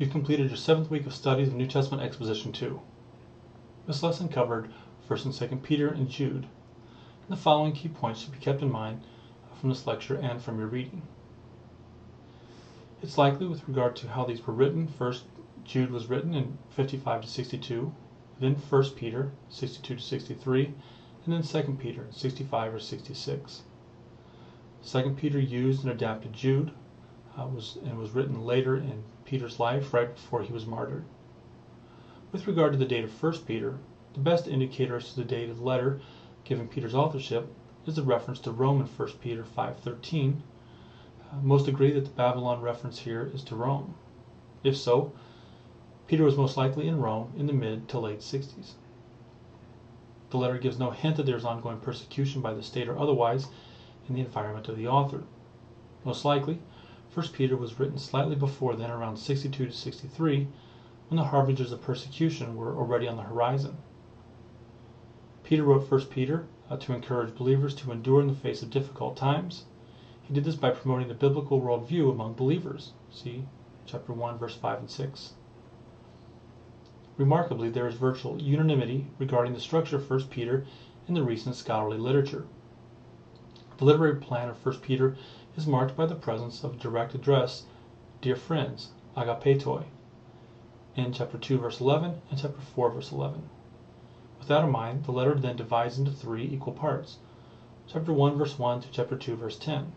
You've completed your 7th week of studies of New Testament Exposition 2. This lesson covered 1st and 2nd Peter and Jude. And the following key points should be kept in mind from this lecture and from your reading. It's likely with regard to how these were written. First, Jude was written in 55 to 62, then 1 Peter 62 to 63, and then 2 Peter 65 or 66. 2 Peter used and adapted Jude, was written later in Peter's life, right before he was martyred. With regard to the date of 1 Peter, the best indicator as to the date of the letter giving Peter's authorship is the reference to Rome in 1 Peter 5:13. Most agree that the Babylon reference here is to Rome. If so, Peter was most likely in Rome in the mid to late 60s. The letter gives no hint that there is ongoing persecution by the state or otherwise in the environment of the author. Most likely, 1 Peter was written slightly before then, around 62 to 63, when the harbingers of persecution were already on the horizon. Peter wrote 1 Peter to encourage believers to endure in the face of difficult times. He did this by promoting the biblical worldview among believers. See chapter 1, verse 5 and 6. Remarkably, there is virtual unanimity regarding the structure of 1 Peter in the recent scholarly literature. The literary plan of 1 Peter is marked by the presence of direct address, dear friends, agapetoi, in chapter 2, verse 11 and chapter 4, verse 11. With that in mind, the letter then divides into 3 equal parts. Chapter 1, verse 1 to chapter 2, verse 10.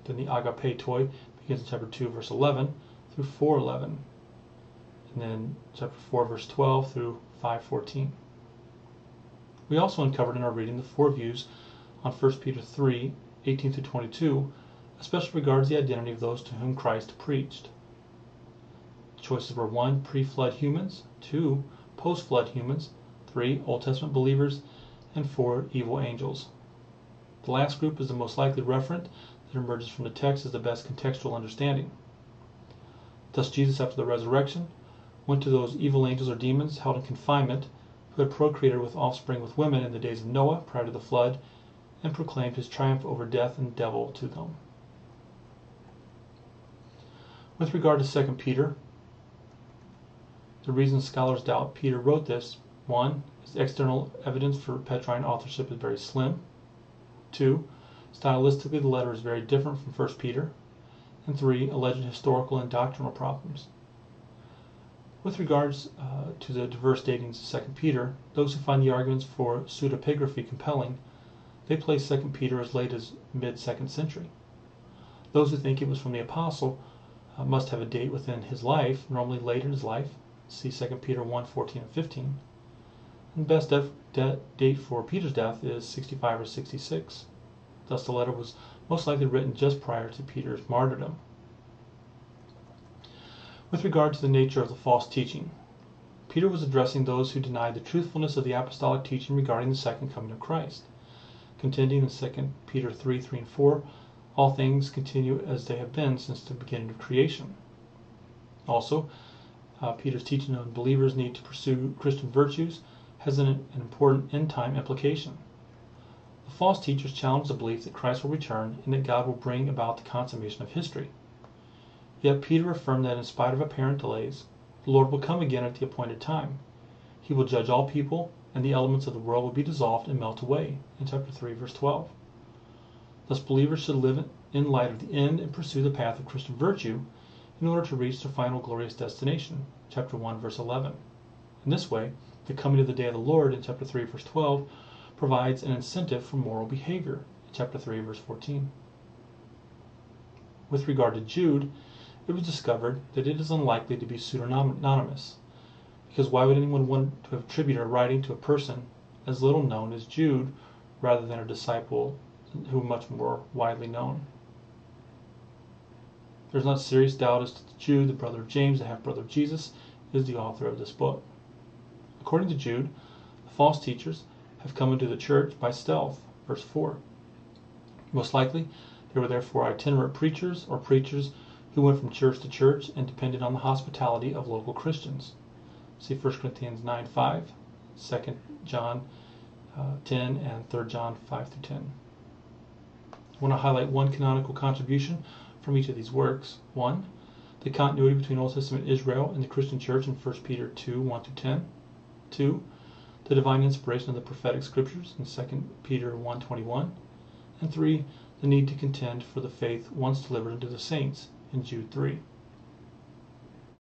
Then the agapetoi begins in chapter 2, verse 11 through 4:11. And then chapter 4, verse 12 through 5:14. We also uncovered in our reading the 4 views on 1 Peter 3, 18 through 22, especially regards the identity of those to whom Christ preached. The choices were 1, pre-flood humans, 2, post-flood humans, 3, Old Testament believers, and 4, evil angels. The last group is the most likely referent that emerges from the text as the best contextual understanding. Thus Jesus, after the resurrection, went to those evil angels or demons held in confinement who had procreated with offspring with women in the days of Noah prior to the flood, and proclaimed his triumph over death and the devil to them. With regard to 2 Peter, the reason scholars doubt Peter wrote this: 1, his external evidence for Petrine authorship is very slim. 2, stylistically the letter is very different from 1 Peter. And 3, alleged historical and doctrinal problems. With regards to the diverse datings of 2 Peter, those who find the arguments for pseudepigraphy compelling, they place 2 Peter as late as mid-2nd century. Those who think it was from the apostle must have a date within his life, normally late in his life. See 2 Peter 1:14 and 15. And the best date for Peter's death is 65 or 66. Thus the letter was most likely written just prior to Peter's martyrdom. With regard to the nature of the false teaching, Peter was addressing those who denied the truthfulness of the apostolic teaching regarding the second coming of Christ, contending in 2 Peter 3:3 and 4, all things continue as they have been since the beginning of creation. Also, Peter's teaching on believers' need to pursue Christian virtues has an important end-time implication. The false teachers challenge the belief that Christ will return and that God will bring about the consummation of history. Yet Peter affirmed that in spite of apparent delays, the Lord will come again at the appointed time. He will judge all people, and the elements of the world will be dissolved and melt away, in chapter 3, verse 12. Thus believers should live in light of the end and pursue the path of Christian virtue in order to reach their final glorious destination, chapter 1, verse 11. In this way, the coming of the day of the Lord, in chapter 3, verse 12, provides an incentive for moral behavior, in chapter 3, verse 14. With regard to Jude, it was discovered that it is unlikely to be pseudonymous, because why would anyone want to attribute a writing to a person as little known as Jude rather than a disciple who is much more widely known? There's not serious doubt as to Jude, the brother of James, the half-brother of Jesus, is the author of this book. According to Jude, the false teachers have come into the church by stealth, verse 4. Most likely, they were therefore itinerant preachers or preachers who went from church to church and depended on the hospitality of local Christians. See 1 Corinthians 9:5, 2 John 10, and 3 John 5 through 10. I want to highlight one canonical contribution from each of these works. 1. the continuity between Old Testament Israel and the Christian Church in 1 Peter 2, 1-10. 2. The divine inspiration of the prophetic scriptures in 2 Peter 1:21. And 3. The need to contend for the faith once delivered unto the saints in Jude 3.